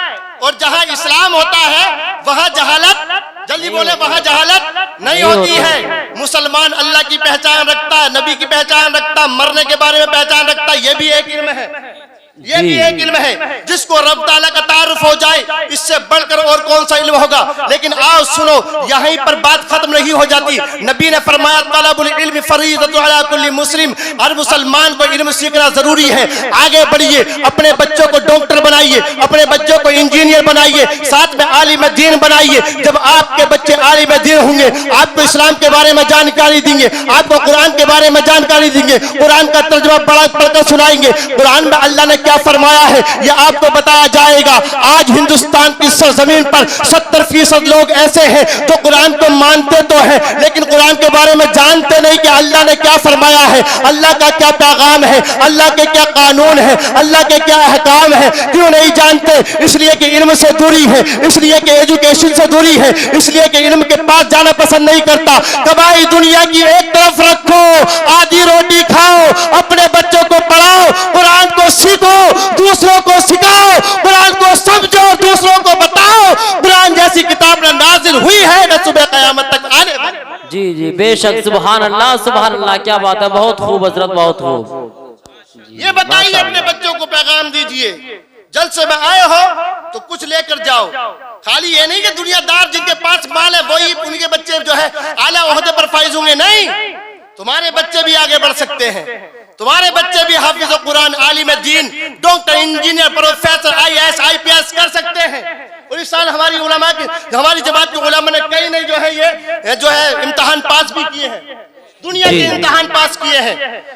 और जहां इस्लाम होता है वहां जहालत, जल्दी बोले, वहां जहालत नहीं होती है। मुसलमान अल्लाह की पहचान रखता है, नबी की पहचान रखता है, मरने के बारे में पहचान रखता है। ये भी एक इल्म है, ये भी एक इल्म है। जिसको रब ताला का तारुफ हो जाए इससे बढ़कर और कौन सा इल्म होगा। लेकिन आओ सुनो, यहीं पर बात खत्म नहीं हो जाती। नबी ने फरमाया तलबुल इल्म फरीदतुन अला कुल्ली मुस्लिम, हर मुसलमान को इल्म सीखना जरूरी है। आगे बढ़िए, अपने बच्चों को डॉक्टर बनाइए, अपने बच्चों को इंजीनियर बनाइए, साथ में आलिम दीन बनाइए। जब आपके बच्चे आलिम दीन होंगे आपको इस्लाम के बारे में जानकारी देंगे, आपको कुरान के बारे में जानकारी देंगे, कुरान का तर्जुमा पढ़कर सुनाएंगे। कुरान में अल्लाह ने क्या फरमाया है ये आपको बताया जाएगा। आज हिंदुस्तान की सरजमीन पर 70% लोग ऐसे हैं जो कुरान को मानते तो हैं लेकिन कुरान के बारे में जानते नहीं कि अल्लाह ने क्या फरमाया है, अल्लाह का क्या पैगाम है, अल्लाह के क्या कानून है, अल्लाह के क्या अहकाम है। क्यों नहीं जानते? इसलिए कि इल्म से दूरी है, इसलिए कि एजुकेशन से दूरी है, इसलिए कि इल्म के पास जाना पसंद नहीं करता। कमाई दुनिया की एक तरफ रखो, आधी रोटी खाओ, अपने बच्चों को पढ़ाओ, कुरान को सीखो, दूसरों को सिखाओ, कुरान को समझो, दूसरों को बताओ। कुरान जैसी किताब न नाजिल हुई है न सुबह क़यामत तक आने वाली। जी जी, बेशक, सुभान अल्लाह, सुभान अल्लाह, क्या बात है। बहुत खूब हजरत, बहुत खूब। ये बताइए, अपने बच्चों को पैगाम दीजिए, जलसे में आए हो तो कुछ लेकर जाओ। खाली ये नहीं कि दुनियादार जिनके पास माल है वही उनके बच्चे जो है आला ओहदे पर फाइज होंगे। नहीं, तुम्हारे बच्चे भी आगे बढ़ सकते हैं, तुम्हारे बच्चे भी हाफिज कुरान, आलिम दीन, doctor, engineer, professor, IAS, IPS कर सकते हैं। और इस साल हमारी उलमा की, हमारी जमात के उलमा ने कई नहीं जो है ये जो है इम्तिहान पास भी किए हैं। दुनिया के इम्तिहान पास किए हैं।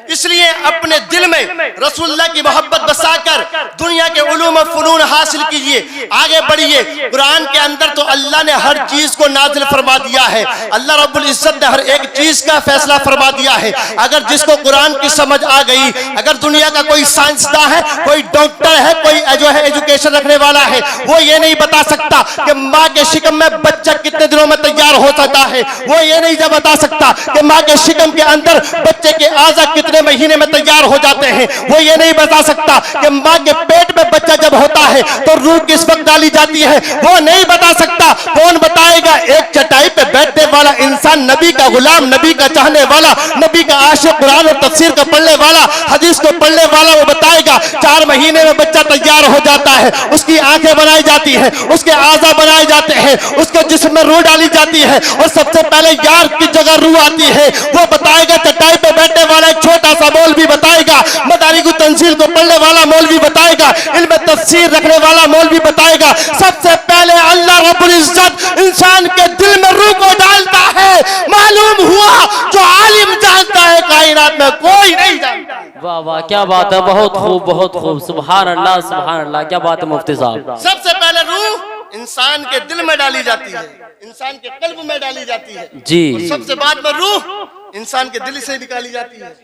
इसलिए अपने दिल में रसूलुल्लाह की मोहब्बत बसाकर दुनिया के उलूम और फनून हासिल कीजिए, आगे बढ़िए। कुरान के अंदर तो अल्लाह ने हर चीज को नाजिल फरमा दिया है। अल्लाह रब्बुल इज्जत ने हर एक चीज का फैसला फरमा दिया है। अगर जिसको कुरान की समझ आ गई, अगर दुनिया का कोई साइंसदान है, कोई डॉक्टर है, कोई जो है एजुकेशन रखने वाला है, वो ये नहीं बता सकता कि माँ के शिकम में बच्चा कितने दिनों में तैयार हो सकता है। वो ये नहीं बता सकता कि माँ के शिकम के अंदर बच्चे के आज़ा कितने महीने में तैयार हो जाते हैं। वो ये नहीं बता सकता कि माँ के पेट में बच्चा जब होता है तो रूह किस वक्त डाली जाती है। वो नहीं बता सकता। कौन बताएगा? एक चटाई पे बैठने वाला इंसान, नबी का गुलाम, नबी का चाहने वाला, नबी का आशिक, कुरान और तफसीर का पढ़ने वाला, हदीस को पढ़ने वाला, वो बताएगा 4 महीने में बच्चा तैयार हो जाता है। उसकी आंखें बनाई जाती है, उसके आज़ा बनाए जाते हैं, उसके जिस्म में रूह डाली जाती है और सबसे पहले यार की जगह रूह आती है। वो बताएगा। चटाई पे बैठने वाला एक छोटा सा मौलवी बताएगा, मदारिक तंजील को पढ़ने वाला मौलवी बताएगा, इल्म तफसीर रखने वाला मौलवी बताएगा। सबसे पहले अल्लाह रब्बुल इज्जत इंसान के दिल में रूह को डालता है। मालूम हुआ जो आलिम जानता है कायनात में कोई नहीं जानता। वाह वाह, क्या बात है, बहुत खूब बहुत खूब, सुभान अल्लाह सुभान अल्लाह, क्या बात है मुफ्ती साहब। सबसे पहले रूह इंसान के दिल में डाली जाती है, इंसान के कल्ब में डाली जाती है जी। और सबसे बाद में रूह इंसान के दिल से निकाली जाती है,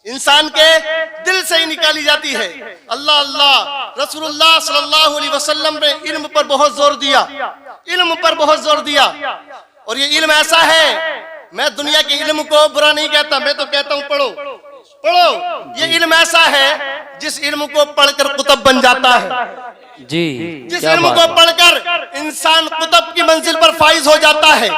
इंसान के दिल से ही निकाली जाती है। अल्लाह अल्लाह। रसूलुल्लाह सल्लल्लाहु अलैहि वसल्लम ने इल्म पर बहुत जोर दिया, इल्म पर बहुत जोर दिया। और ये इल्म ऐसा है, मैं दुनिया के इल्म को बुरा नहीं कहता, मैं तो कहता हूँ पढ़ो पढ़ो। ये इल्म ऐसा है जिस इल्म को पढ़कर कुतुब बन जाता है जी। जिस इल्म को पढ़कर इंसान कुतुब की मंजिल पर फाइज हो जाता है।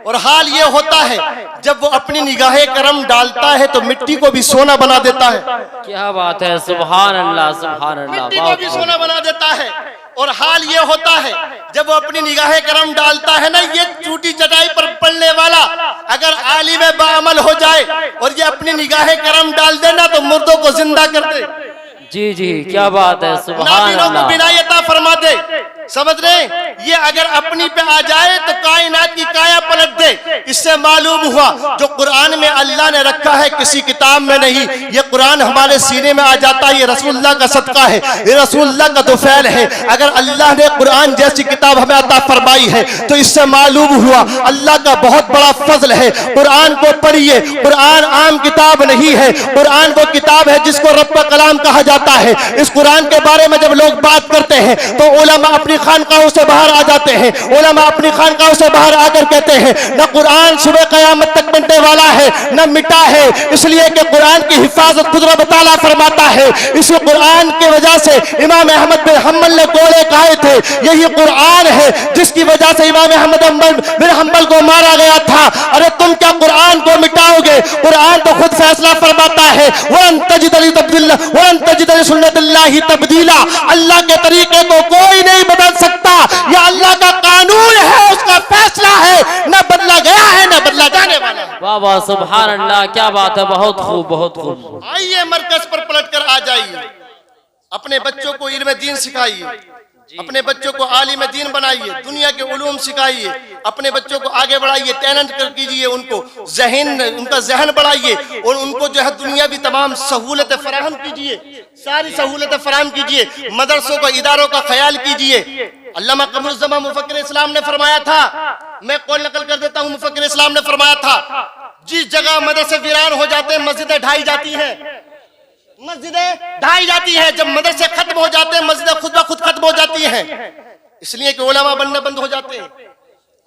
और हाल ये होता है जब वो अपनी निगाहे करम डालता है तो मिट्टी को भी सोना बना देता है। क्या बात है, सुभान अल्लाह सुभान अल्लाह, मिट्टी को भी सोना बना देता है। और हाल ये होता है जब वो अपनी निगाहे करम डालता है ना, ये टूटी चटाई पर पढ़ने वाला अगर आलिम बाअमल हो जाए और ये अपनी निगाहे करम डाल देना तो मुर्दों को जिंदा कर दे। जी जी, क्या बात है, सुभान अल्लाह। बिनायता फरमा दे। समझ रहे? ये अगर अपनी पे आ जाए तो कायनात की काया पलट दे। इससे मालूम हुआ जो कुरान में अल्लाह ने रखा है किसी किताब में नहीं, ये कुरान हमारे सीने में आ जाता है। ये रसूलुल्लाह का सदका है, ये रसूलुल्लाह का दुफैल है। अगर अल्लाह ने कुरान जैसी किताब हमें अता फरमाई है तो इससे मालूम हुआ अल्लाह का बहुत बड़ा फजल है। कुरान को पढ़िए। कुरान आम किताब नहीं है, कुरान वो किताब है जिसको रब का कलाम कहा जाता है। इस कुरान के बारे में जब लोग बात करते हैं तो उलमा अपनी खानकाहों से बाहर आ जाते हैं। उलमा अपनी खानकाहों से बाहर आकर कहते हैं न कुरान सुबह कयामत तक बनने वाला है न मिटा है, इसलिए कि कुरान की हिफाजत खुद रब तआला फरमाता है। इस कुरान की वजह से इमाम अहमद बिन हम्बल ने कोड़े खाए थे। यही कुरान है जिसकी वजह से इमाम अहमद बिन हम्बल को मारा गया था। अरे तुम क्या कुरान को मिटाओगे? कुरान तो खुद फैसला फरमाता है, वलन तजिद सुन्नतिल्लाहि तब्दीला। अल्लाह के तरीके को कोई नहीं बदल सकता। यह अल्लाह का कानून है, उसका फैसला है, न बदला गया है न बदला जाने वाला है। वाह वाह, सुभान अल्लाह, क्या बात है, बहुत खूब बहुत खूब। आइए मरकज पर पलट कर आ जाइए। अपने बच्चों को इल्म दीन सिखाइए, अपने बच्चों को आलिम दीन बनाइए, दुनिया के उलूम सिखाइए, अपने बच्चों को आगे बढ़ाइए, टैलेंट कर कीजिए, उनको उनका जहन बढ़ाइए और उनको जो है दुनिया भी तमाम सहूलतें फराहम कीजिए, सारी सहूलतें फराहम कीजिए। मदरसों का इदारों का ख्याल कीजिए। अल्लामा कमरुज़्ज़मान मुफक्किर इस्लाम ने फरमाया था, मैं कौल नकल कर देता हूँ, मुफक्किर इस्लाम ने फरमाया था जिस जगह मदरसे वीरान हो जाते हैं मस्जिदें ढाई जाती हैं, मस्जिदें ढाई जाती है। जब मदरसे खत्म हो जाते हैं मस्जिदें खुद ब खुद खत्म हो जाती हैं, इसलिए कि उलमा बनना बंद हो जाते हैं,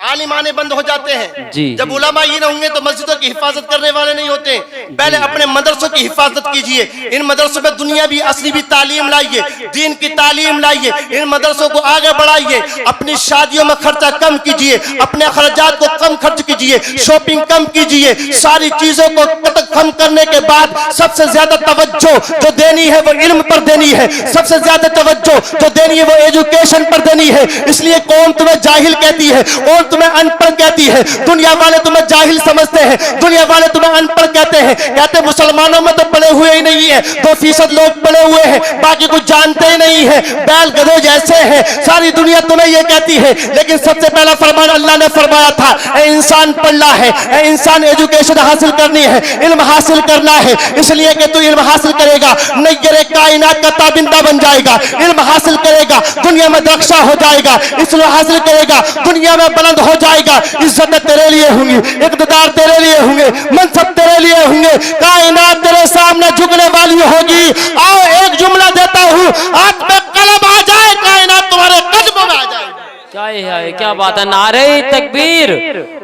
आलिम आने बंद हो जाते हैं। जी। जब उलमा ही न होंगे तो मस्जिदों की हिफाजत करने वाले नहीं होते। पहले अपने मदरसों की हिफाजत कीजिए। इन मदरसों में दुनिया भी असली भी तालीम लाइए, दीन की तालीम लाइए, इन मदरसों को आगे बढ़ाइए। अपनी शादियों में खर्चा कम कीजिए, अपने खर्चात को कम खर्च कीजिए, शॉपिंग कम कीजिए। सारी चीजों को कम करने के बाद सबसे ज्यादा तवज्जो जो देनी है वो इल्म पर देनी है, सबसे ज्यादा तवज्जो जो देनी है वो एजुकेशन पर देनी है। इसलिए कौन तुम्हें जाहिल कहती है, कौन तुम्हें अनपढ़ कहती है, दुनिया वाले तुम्हें जाहिल समझते हैं, दुनिया वाले तुम्हें अनपढ़ कहते हैं, कहते मुसलमानों में तो पढ़े हुए ही नहीं है, 2% लोग पढ़े हुए हैं, बाकी कुछ जानते ही नहीं है, बैल गधे जैसे हैं, सारी दुनिया तुम्हें ये कहती है। लेकिन सबसे पहला फरमान अल्लाह ने फरमाया था, ए इंसान पढ़ना है, ए इंसान एजुकेशन हासिल करनी है, इल्म हासिल करना है, इसलिए कि तू इल्म हासिल करेगा नैयरे कायनात का ताबिंदा बन जाएगा, इल्म हासिल करेगा दुनिया में दक्षा हो जाएगा, इल्म हासिल करेगा दुनिया में बुलंद हो जाएगा, इज्जत तेरे लिए होंगी, इक़्तिदार तेरे लिए होंगे, मनसब तेरे लिए होंगे, कायनात तेरे सामने झुकने वाली होगी। आओ एक जुमला देता हूँ, हाथ में कलम आ जाए, कायनात तुम्हारे कदमों में आ जाए। क्या है, क्या बात है। नारे तकबीर,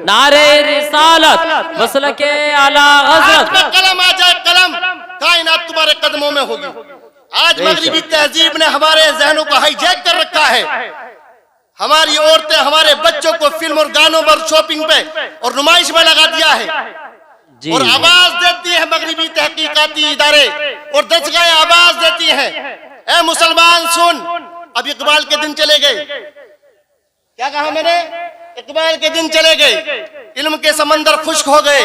नारे रिसालत, मसलके आला हज़रत। हाथ में कलम आ जाए, कलम, कायनात तुम्हारे कदमों में होगी। आज मगरिबी तहजीब ने हमारे जहनों को हाईजैक कर रखा है। हमारी औरतें हमारे बच्चों को फिल्म और गानों पर, शॉपिंग पे और नुमाइश में लगा दिया है जी, और आवाज देती है मगरिबी तहकीकाती इदारे और दस्तगाहें आवाज देती हैं, ए मुसलमान सुन, अब इकबाल के दिन चले गए। क्या कहा मैंने? इकबाल के दिन चले गए, इल्म के समंदर खुश्क हो गए,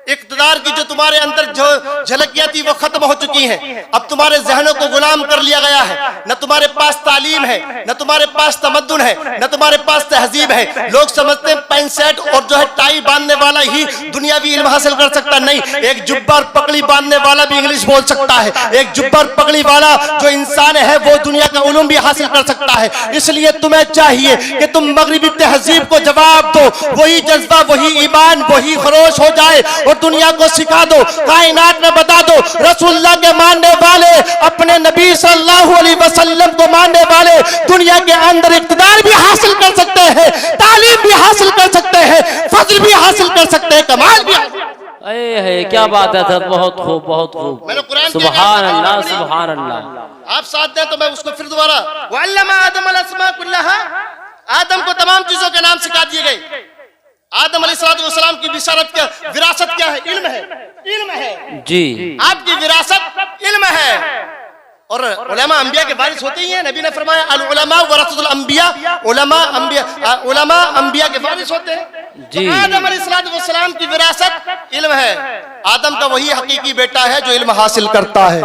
इक़्तिदार की जो तुम्हारे अंदर जो झलकियां थी वो खत्म हो चुकी हैं। अब तुम्हारे जहनों को गुलाम कर लिया गया है, न तुम्हारे पास तालीम है, न तुम्हारे पास तमद्दुन है, न तुम्हारे पास तहजीब है। लोग समझते हैं पैंट शर्ट और जो है टाई बांधने वाला ही दुनियावी इल्म हासिल कर सकता, नहीं, एक जुब्बा और पगड़ी बांधने वाला भी इंग्लिश बोल सकता है, एक जुब्बा और पगड़ी वाला जो इंसान है वो दुनिया का उलूम भी हासिल कर सकता है। इसलिए तुम्हें चाहिए कि तुम मगरिबी तहजीब को जवाब दो, वही जज्बा, वही ईमान, वही खरोश हो जाए और दुनिया को सिखा दो, कायनात में बता दो, रसूलुल्लाह के मानने वाले, अपने नबी सल्लल्लाहु अलैहि वसल्लम को मानने वाले दुनिया के अंदर इक़्तिदार भी हासिल कर सकते हैं, तालीम भी हासिल कर सकते हैं, फज़्ल भी हासिल कर सकते हैं, कमाल भी है। क्या बात है सर, बहुत खूब, बहुत खूब। मैंने कुरान सुभान अल्लाह, सुभान अल्लाह। आप साथ दें तो मैं उसको फिर दोबारा, वअल्लमा आदम अल अस्मा कुल्लहा, आदम को तमाम चीजों के नाम सिखा दिए गए। आदम अलैहिस्सलाम की विरासत क्या है? इल्म है, इल्म है जी, आपकी विरासत इल्म है। और उलमा अंबिया के वारिस होते ही हैं। नबी ने फरमाया अल उलमा वरसतुल अंबिया, उलमा अंबिया के वारिस होते हैं। जी। तो आदम अलैहिस्सलाम की विरासत इल्म है। आदम का वही हकीकी बेटा है जो इल्म हासिल करता है,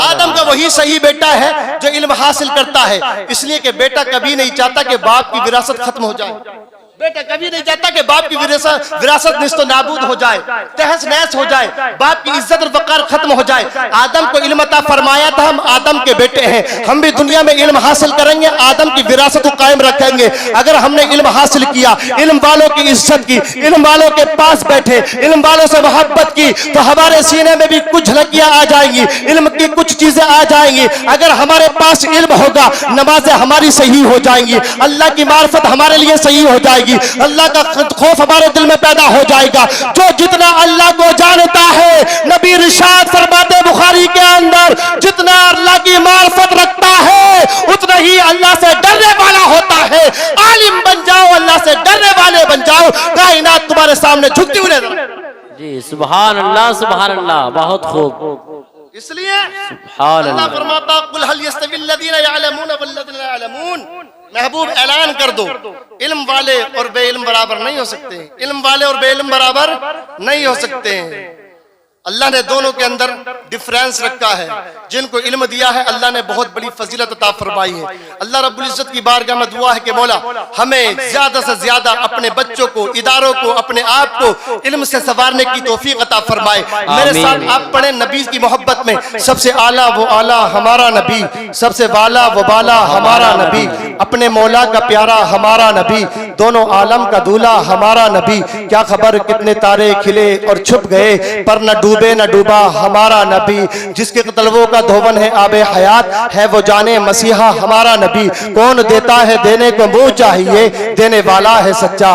आदम का वही सही बेटा है जो इल्म हासिल करता है। इसलिए कि बेटा कभी नहीं चाहता कि बाप की विरासत खत्म हो जाए, बेटा कभी नहीं चाहता कि बाप की विरासत निस्तो नाबूद हो जाए, तहस नहस हो जाए, बाप की इज्जत और वकार खत्म हो जाए। आदम को इल्म अता फरमाया था, हम आदम के बेटे हैं, हम भी दुनिया में इल्म हासिल करेंगे, आदम की विरासत को कायम रखेंगे। अगर हमने इल्म हासिल किया, इल्म वालों की इज्जत की, इल्म वालों के पास बैठे, इल्म वालों से मोहब्बत की, तो हमारे सीने में भी कुछ झलकियां आ जाएंगी, इल्म की कुछ चीजें आ जाएंगी। अगर हमारे पास इल्म होगा, नमाजें हमारी सही हो जाएंगी, अल्लाह की मार्फत हमारे लिए सही हो जाएगी, अल्लाह का खौफ हमारे दिल में पैदा हो जाएगा। जो जितना अल्लाह को जानता है, नबी इरशाद फरमाते बुखारी के अंदर, जितना अल्लाह की मार्फत रखता है उतना ही अल्लाह से डरने वाला होता है। आलिम बन जाओ, अल्लाह से डरने वाले बन जाओ, कायनात तुम्हारे सामने झुकती हुई नजर जी। सुभान अल्लाह, सुभान अल्लाह, बहुत खूब। इसलिए अल्लाह फरमाता कुल हल यस्तविल्लज़ीना यअलमून वल्लज़ीना ला यअलमून, महबूब ऐलान कर दो, इल्म वाले और बेइल्म बराबर नहीं हो सकते, इल्म वाले और बेइल्म बराबर नहीं हो सकते हैं। अल्लाह ने दोनों के अंदर डिफरेंस रखा है। जिनको इल्म दिया है अल्लाह ने बहुत बड़ी फजीलत अता फरमाई है। अल्लाह रब्बुल इज्जत की बारगाह में दुआ है कि मौला हमें ज्यादा से ज्यादा अपने बच्चों को, इदारों को, अपने आप को इल्म से संवारने की तौफीक अता फरमाए। मेरे साथ आप पढ़े नबी की मोहब्बत में, सबसे आला वो आला हमारा नबी, सबसे वाला वो बाला हमारा नबी, अपने मौला का प्यारा हमारा नबी, दोनों आलम का दूल्हा हमारा नबी। क्या खबर कितने तारे खिले और छुप गए, पर न डूबे न डूबा हमारा नबी। जिसके तलवों का धोवन है आबे हयात, है वो जाने मसीहा हमारा नबी। कौन देता है देने को मुंह चाहिए, देने वाला है सच्चा।